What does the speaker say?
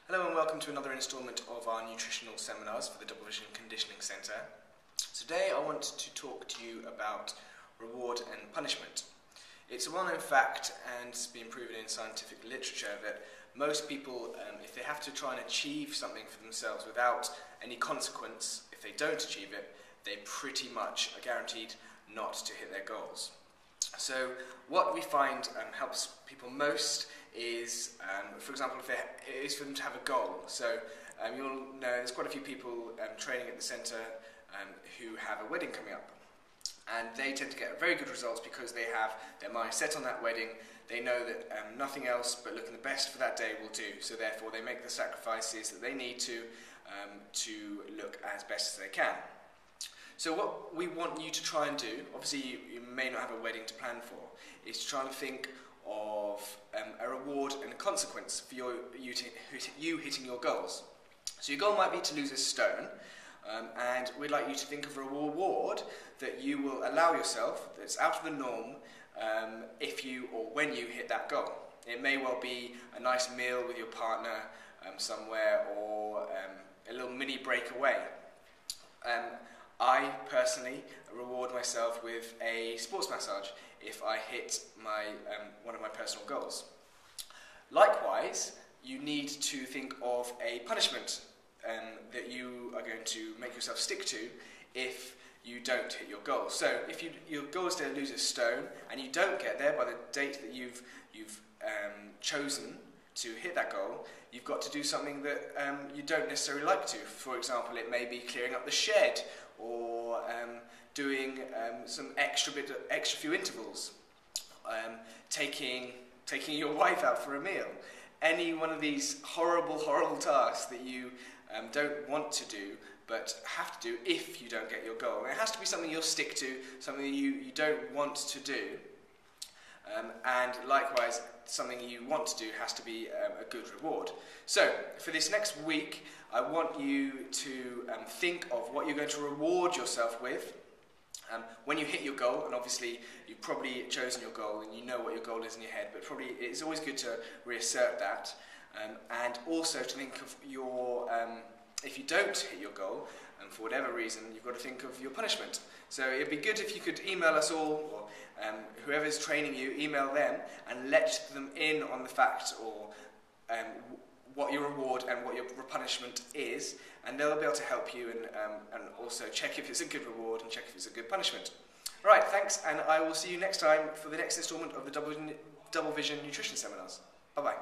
Hello and welcome to another instalment of our nutritional seminars for the Double Vision Conditioning Centre. Today I want to talk to you about reward and punishment. It's a well-known fact, and it's been proven in scientific literature, that most people, if they have to try and achieve something for themselves without any consequence, if they don't achieve it, they pretty much are guaranteed not to hit their goals. So what we find helps people most is, for example, it is for them to have a goal. So you'll know there's quite a few people training at the centre who have a wedding coming up. And they tend to get very good results because they have their mind set on that wedding. They know that nothing else but looking the best for that day will do. So therefore they make the sacrifices that they need to look as best as they can. So what we want you to try and do, obviously you may not have a wedding to plan for, is to try and think of a reward and a consequence for you hitting your goals. So your goal might be to lose a stone, and we'd like you to think of a reward that you will allow yourself, that's out of the norm, if you or when you hit that goal. It may well be a nice meal with your partner somewhere, or a little mini break away. I personally reward myself with a sports massage if I hit one of my personal goals. Likewise, you need to think of a punishment that you are going to make yourself stick to if you don't hit your goal. So if your goal is to lose a stone and you don't get there by the date that you've chosen to hit that goal, you've got to do something that you don't necessarily like to. For example, it may be clearing up the shed, or doing some extra few intervals, taking your wife out for a meal. Any one of these horrible tasks that you don't want to do but have to do if you don't get your goal. And it has to be something you'll stick to, something you don't want to do. And likewise, something you want to do has to be a good reward. So, for this next week, I want you to think of what you're going to reward yourself with when you hit your goal. And obviously, you've probably chosen your goal and you know what your goal is in your head, but probably it's always good to reassert that. And also to think of if you don't hit your goal, for whatever reason, you've got to think of your punishment. So it'd be good if you could email us all, or whoever's training you, email them and let them in on the fact, or what your reward and what your punishment is, and they'll be able to help you and also check if it's a good reward and check if it's a good punishment. Right, thanks, and I will see you next time for the next instalment of the Double Vision Nutrition Seminars. Bye-bye.